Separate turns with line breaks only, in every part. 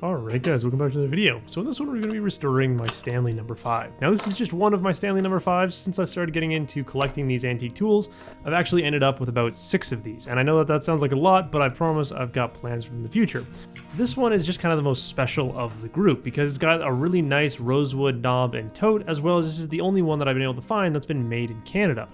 Alright guys, welcome back to the video. So in this one we're going to be restoring my Stanley No. 5. Now this is just one of my Stanley No. 5s. Since I started getting into collecting these antique tools, I've actually ended up with about 6 of these. And I know that sounds like a lot, but I promise I've got plans for the future. This one is just kind of the most special of the group because it's got a really nice rosewood knob and tote, as well as this is the only one that I've been able to find that's been made in Canada.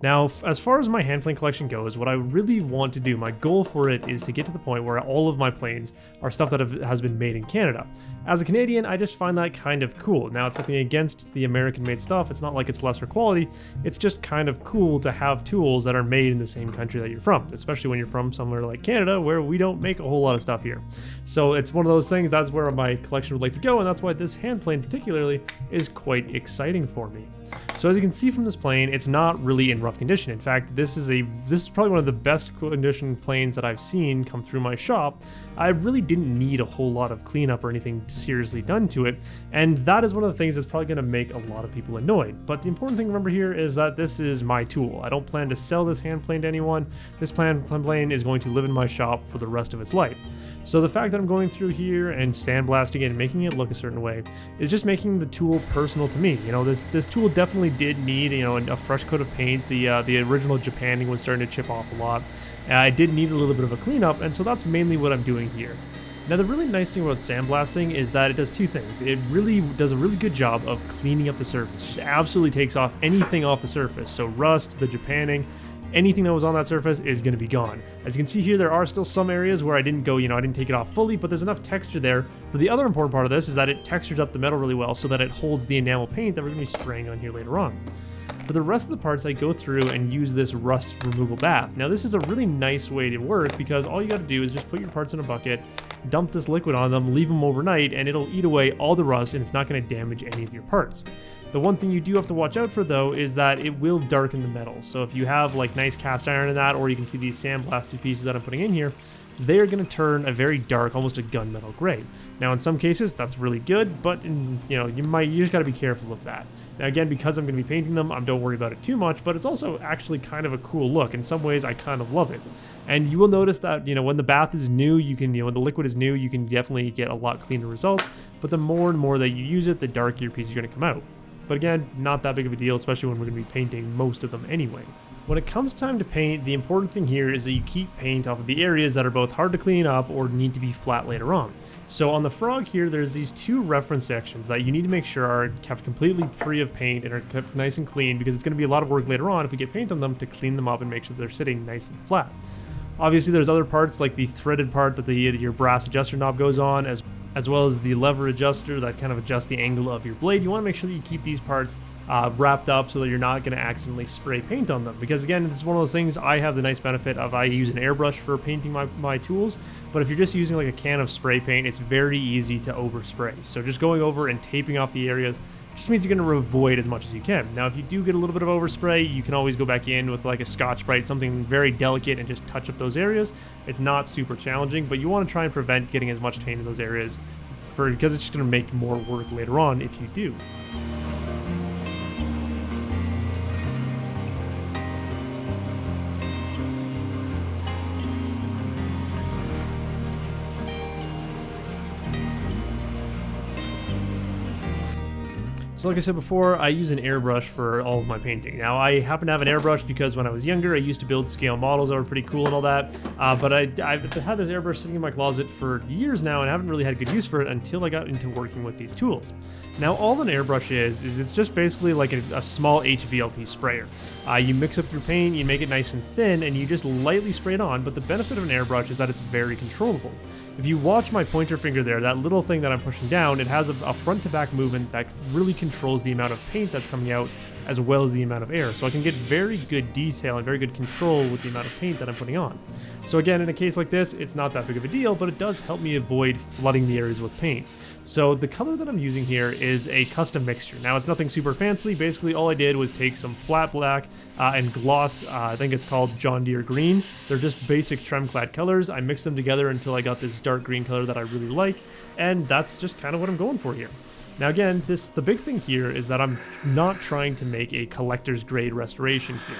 Now, as far as my hand plane collection goes, what I really want to do, my goal for it is to get to the point where all of my planes are stuff that has been made in Canada. As a Canadian, I just find that kind of cool. Now, it's nothing against the American-made stuff. It's not like it's lesser quality. It's just kind of cool to have tools that are made in the same country that you're from, especially when you're from somewhere like Canada, where we don't make a whole lot of stuff here. So it's one of those things, that's where my collection would like to go, and that's why this hand plane particularly is quite exciting for me. So as you can see from this plane, it's not really in rough condition. In fact, this is probably one of the best condition planes that I've seen come through my shop. I really didn't need a whole lot of cleanup or anything seriously done to it, and that is one of the things that's probably going to make a lot of people annoyed. But the important thing to remember here is that this is my tool. I don't plan to sell this hand plane to anyone. This plane is going to live in my shop for the rest of its life. So the fact that I'm going through here and sandblasting it and making it look a certain way is just making the tool personal to me. You know, this tool definitely did need, you know, a fresh coat of paint. The original Japanning was starting to chip off a lot. I did need a little bit of a cleanup, and so that's mainly what I'm doing here. Now, the really nice thing about sandblasting is that it does two things. It really does a really good job of cleaning up the surface. It just absolutely takes off anything off the surface. So rust, the Japanning, anything that was on that surface is going to be gone. As you can see here, there are still some areas where I didn't take it off fully, but there's enough texture there. But the other important part of this is that it textures up the metal really well so that it holds the enamel paint that we're going to be spraying on here later on. For the rest of the parts, I go through and use this rust removal bath. Now, this is a really nice way to work because all you got to do is just put your parts in a bucket, dump this liquid on them, leave them overnight, and it'll eat away all the rust and it's not going to damage any of your parts. The one thing you do have to watch out for, though, is that it will darken the metal. So if you have like nice cast iron in that, or you can see these sandblasted pieces that I'm putting in here, they're going to turn a very dark, almost a gunmetal gray. Now, in some cases, that's really good, but you just got to be careful of that. Now, again, because I'm going to be painting them, I don't worry about it too much, but it's also actually kind of a cool look. In some ways, I kind of love it. And you will notice that, when the bath is new, when the liquid is new, you can definitely get a lot cleaner results. But the more and more that you use it, the darker your pieces are going to come out. But again, not that big of a deal, especially when we're going to be painting most of them anyway. When it comes time to paint, the important thing here is that you keep paint off of the areas that are both hard to clean up or need to be flat later on. So on the frog here, there's these two reference sections that you need to make sure are kept completely free of paint and are kept nice and clean, because it's going to be a lot of work later on if we get paint on them to clean them up and make sure they're sitting nice and flat. Obviously, there's other parts like the threaded part that your brass adjuster knob goes on, as well as the lever adjuster that kind of adjusts the angle of your blade. You want to make sure that you keep these parts wrapped up so that you're not going to accidentally spray paint on them, because again, this is one of those things. I have the nice benefit of I use an airbrush for painting my tools, but if you're just using like a can of spray paint, it's very easy to overspray. So just going over and taping off the areas just means you're going to avoid as much as you can. Now, if you do get a little bit of overspray, you can always go back in with like a Scotch-Brite, something very delicate, and just touch up those areas. It's not super challenging, but you want to try and prevent getting as much paint in those areas because it's just going to make more work later on if you do. So like I said before, I use an airbrush for all of my painting. Now, I happen to have an airbrush because when I was younger, I used to build scale models that were pretty cool and all that. But I've had this airbrush sitting in my closet for years now and haven't really had good use for it until I got into working with these tools. Now, all an airbrush is it's just basically like a small HVLP sprayer. You mix up your paint, you make it nice and thin, and you just lightly spray it on, but the benefit of an airbrush is that it's very controllable. If you watch my pointer finger there, that little thing that I'm pushing down, it has a front to back movement that really controls the amount of paint that's coming out as well as the amount of air. So I can get very good detail and very good control with the amount of paint that I'm putting on. So again, in a case like this, it's not that big of a deal, but it does help me avoid flooding the areas with paint. So the color that I'm using here is a custom mixture. Now, it's nothing super fancy. Basically, all I did was take some flat black and gloss, I think it's called John Deere green. They're just basic trem-clad colors. I mixed them together until I got this dark green color that I really like, and that's just kind of what I'm going for here. Now again, the big thing here is that I'm not trying to make a collector's grade restoration here.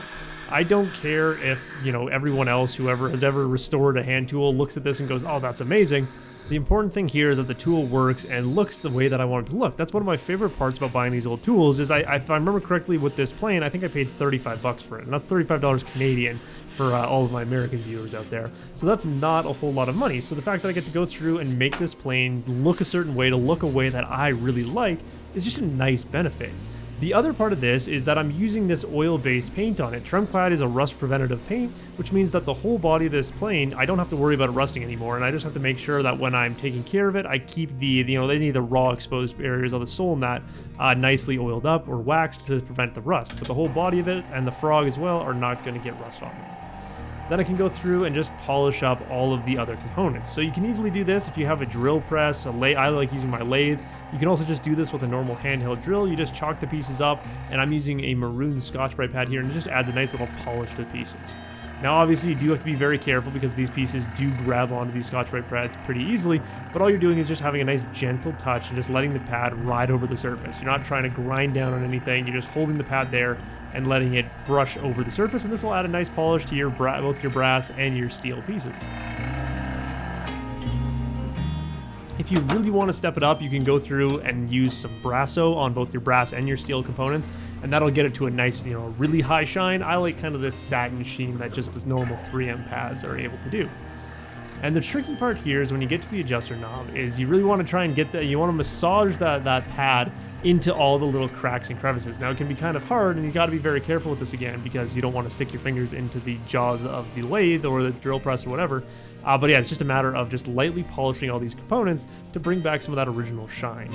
I don't care if, everyone else, whoever has ever restored a hand tool, looks at this and goes, oh, that's amazing. The important thing here is that the tool works and looks the way that I want it to look. That's one of my favorite parts about buying these old tools is if I remember correctly with this plane, I think I paid 35 bucks for it, and that's $35 Canadian for all of my American viewers out there. So that's not a whole lot of money. So the fact that I get to go through and make this plane look a certain way, to look a way that I really like, is just a nice benefit. The other part of this is that I'm using this oil-based paint on it. Tremclad is a rust-preventative paint, which means that the whole body of this plane, I don't have to worry about it rusting anymore, and I just have to make sure that when I'm taking care of it, I keep any of the raw exposed areas of the sole and that nicely oiled up or waxed to prevent the rust. But the whole body of it and the frog as well are not going to get rust on it. Then I can go through and just polish up all of the other components. So you can easily do this if you have a drill press, I like using my lathe. You can also just do this with a normal handheld drill. You just chalk the pieces up, and I'm using a maroon Scotch-Brite pad here, and it just adds a nice little polish to the pieces. Now obviously you do have to be very careful because these pieces do grab onto these Scotch-Brite pads pretty easily, but all you're doing is just having a nice gentle touch and just letting the pad ride over the surface. You're not trying to grind down on anything, you're just holding the pad there and letting it brush over the surface, and this will add a nice polish to your both your brass and your steel pieces. If you really want to step it up, you can go through and use some Brasso on both your brass and your steel components, and that'll get it to a nice, really high shine. I like kind of this satin sheen that just the normal 3M pads are able to do. And the tricky part here is when you get to the adjuster knob is you really want to try and you want to massage that pad into all the little cracks and crevices. Now it can be kind of hard, and you got to be very careful with this again because you don't want to stick your fingers into the jaws of the lathe or the drill press or whatever. But yeah, it's just a matter of just lightly polishing all these components to bring back some of that original shine.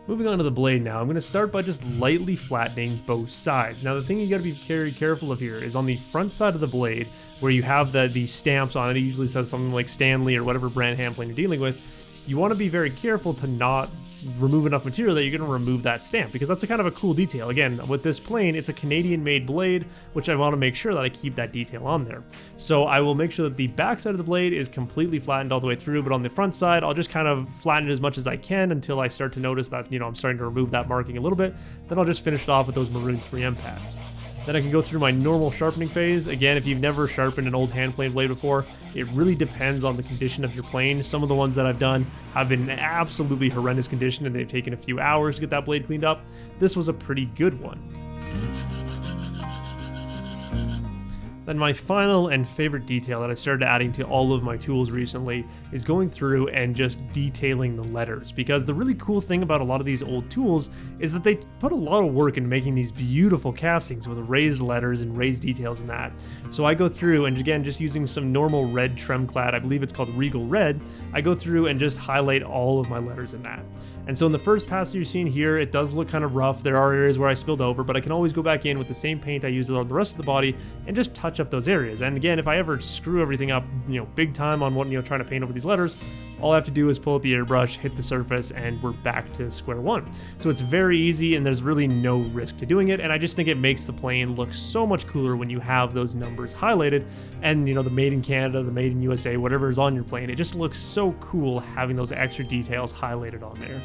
Moving on to the blade now, I'm going to start by just lightly flattening both sides. Now the thing you got to be very careful of here is on the front side of the blade where you have the stamps on it. It usually says something like Stanley or whatever brand hand plane you're dealing with. You want to be very careful to not remove enough material that you're going to remove that stamp, because that's a kind of a cool detail. Again, with this plane, it's a Canadian made blade, which I want to make sure that I keep that detail on there. So I will make sure that the back side of the blade is completely flattened all the way through, but on the front side, I'll just kind of flatten it as much as I can until I start to notice that, I'm starting to remove that marking a little bit. Then I'll just finish it off with those maroon 3M pads. Then I can go through my normal sharpening phase. Again, if you've never sharpened an old hand plane blade before, it really depends on the condition of your plane. Some of the ones that I've done have been in absolutely horrendous condition and they've taken a few hours to get that blade cleaned up. This was a pretty good one. Then my final and favorite detail that I started adding to all of my tools recently is going through and just detailing the letters, because the really cool thing about a lot of these old tools is that they put a lot of work into making these beautiful castings with raised letters and raised details in that. So I go through and, again, just using some normal red Tremclad, I believe it's called Regal Red, I go through and just highlight all of my letters in that. And so in the first pass you're seeing here, it does look kind of rough. There are areas where I spilled over, but I can always go back in with the same paint I used on the rest of the body and just touch up those areas. And again, if I ever screw everything up, big time on what, trying to paint over these letters, all I have to do is pull out the airbrush, hit the surface, and we're back to square one. So it's very easy and there's really no risk to doing it. And I just think it makes the plane look so much cooler when you have those numbers highlighted and, the made in Canada, the made in USA, whatever is on your plane. It just looks so cool having those extra details highlighted on there.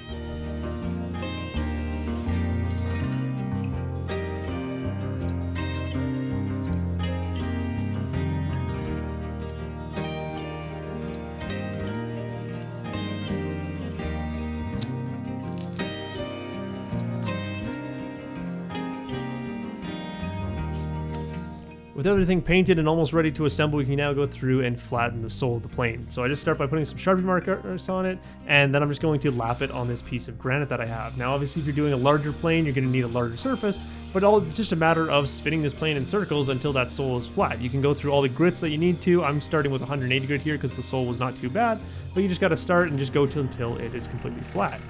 With everything painted and almost ready to assemble, we can now go through and flatten the sole of the plane. So I just start by putting some Sharpie markers on it, and then I'm just going to lap it on this piece of granite that I have. Now obviously if you're doing a larger plane, you're going to need a larger surface, but it's just a matter of spinning this plane in circles until that sole is flat. You can go through all the grits that you need to. I'm starting with 180 grit here because the sole was not too bad, but you just got to start and just go until it is completely flat.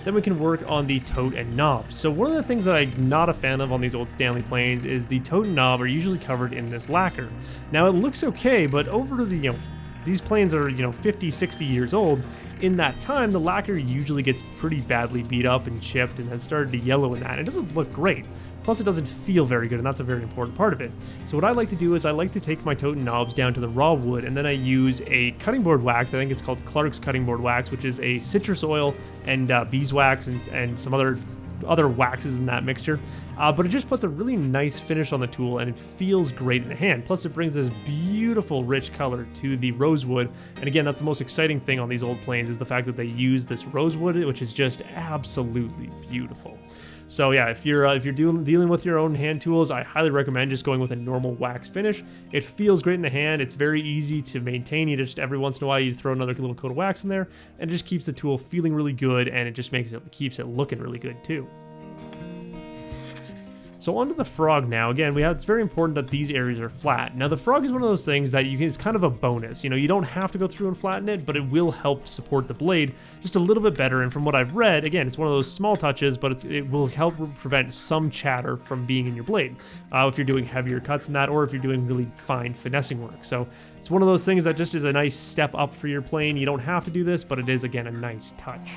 Then we can work on the tote and knob. So one of the things that I'm not a fan of on these old Stanley planes is the tote and knob are usually covered in this lacquer. Now it looks okay, but over the, these planes are, 50, 60 years old. In that time, the lacquer usually gets pretty badly beat up and chipped and has started to yellow in that. It doesn't look great. Plus, it doesn't feel very good, and that's a very important part of it. So what I like to do is I like to take my totem knobs down to the raw wood, and then I use a cutting board wax. I think it's called Clark's cutting board wax, which is a citrus oil and beeswax and some other waxes in that mixture. But it just puts a really nice finish on the tool, and it feels great in the hand. Plus, it brings this beautiful, rich color to the rosewood. And again, that's the most exciting thing on these old planes, is the fact that they use this rosewood, which is just absolutely beautiful. So yeah, if you're dealing with your own hand tools, I highly recommend just going with a normal wax finish. It feels great in the hand. It's very easy to maintain. You just every once in a while you throw another little coat of wax in there, and it just keeps the tool keeping really good, and it just keeps it looking really good too. So onto the frog now. Again, it's very important that these areas are flat. Now the frog is one of those things that is kind of a bonus. You know, you don't have to go through and flatten it, but it will help support the blade just a little bit better. And from what I've read, again, it's one of those small touches, but it will help prevent some chatter from being in your blade if you're doing heavier cuts than that, or if you're doing really fine finessing work. So it's one of those things that just is a nice step up for your plane. You don't have to do this, but it is, again, a nice touch.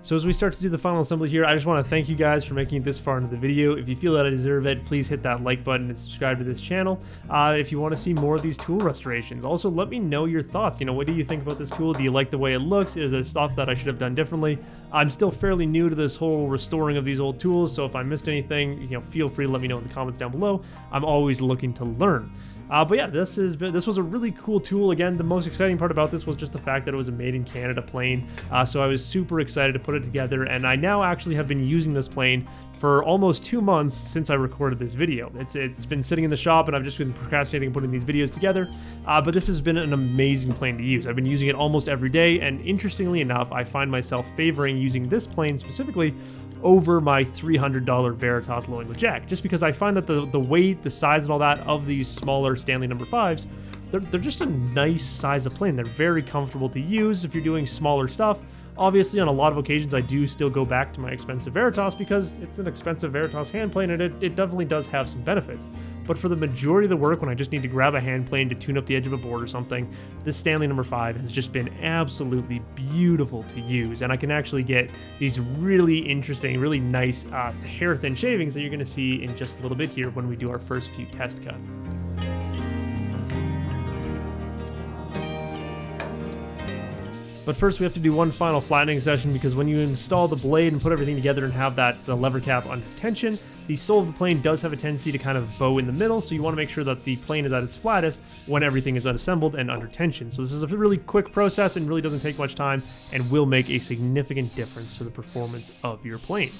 So as we start to do the final assembly here, I just want to thank you guys for making it this far into the video. If you feel that I deserve it, please hit that like button and subscribe to this channel if you want to see more of these tool restorations. Also, let me know your thoughts. You know, what do you think about this tool? Do you like the way it looks? Is there stuff that I should have done differently? I'm still fairly new to this whole restoring of these old tools, so if I missed anything, feel free to let me know in the comments down below. I'm always looking to learn. But yeah, this was a really cool tool. Again, the most exciting part about this was just the fact that it was a made in Canada plane. So I was super excited to put it together, and I now actually have been using this plane for almost 2 months since I recorded this video. It's been sitting in the shop, and I've just been procrastinating putting these videos together. But this has been an amazing plane to use. I've been using it almost every day, and interestingly enough, I find myself favoring using this plane specifically over my $300 Veritas low angle jack, just because I find that the weight, the size, and all that of these smaller Stanley No. 5s, they're just a nice size of plane. They're very comfortable to use if you're doing smaller stuff. Obviously, on a lot of occasions, I do still go back to my expensive Veritas because it's an expensive Veritas hand plane, and it definitely does have some benefits. But for the majority of the work, when I just need to grab a hand plane to tune up the edge of a board or something, this Stanley No. 5 has just been absolutely beautiful to use. And I can actually get these really interesting, really nice hair-thin shavings that you're going to see in just a little bit here when we do our first few test cuts. But first we have to do one final flattening session, because when you install the blade and put everything together and have the lever cap under tension, the sole of the plane does have a tendency to kind of bow in the middle, so you want to make sure that the plane is at its flattest when everything is unassembled and under tension. So this is a really quick process and really doesn't take much time, and will make a significant difference to the performance of your plane.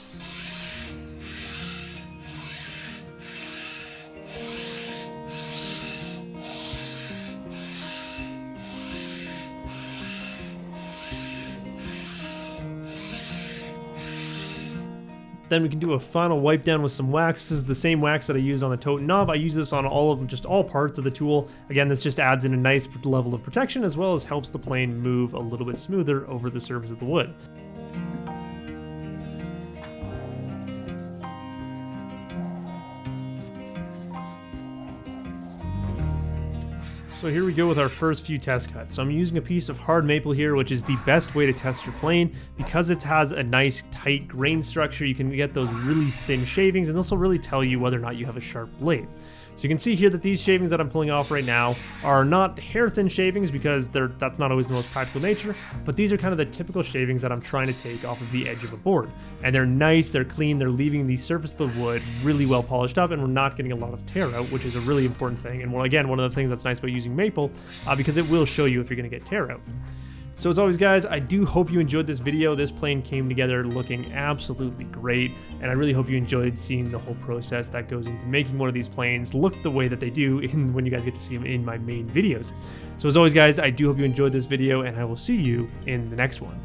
Then we can do a final wipe down with some wax. This is the same wax that I used on the totem knob. I use this on all parts of the tool. Again, this just adds in a nice level of protection, as well as helps the plane move a little bit smoother over the surface of the wood. So here we go with our first few test cuts. So I'm using a piece of hard maple here, which is the best way to test your plane. Because it has a nice tight grain structure, you can get those really thin shavings, and this will really tell you whether or not you have a sharp blade. So you can see here that these shavings that I'm pulling off right now are not hair-thin shavings, because that's not always the most practical nature, but these are kind of the typical shavings that I'm trying to take off of the edge of a board. And they're nice, they're clean, they're leaving the surface of the wood really well polished up, and we're not getting a lot of tear out, which is a really important thing. And again, one of the things that's nice about using maple, because it will show you if you're going to get tear out. So as always, guys, I do hope you enjoyed this video. This plane came together looking absolutely great, and I really hope you enjoyed seeing the whole process that goes into making one of these planes look the way that they do when you guys get to see them in my main videos. So as always, guys, I do hope you enjoyed this video, and I will see you in the next one.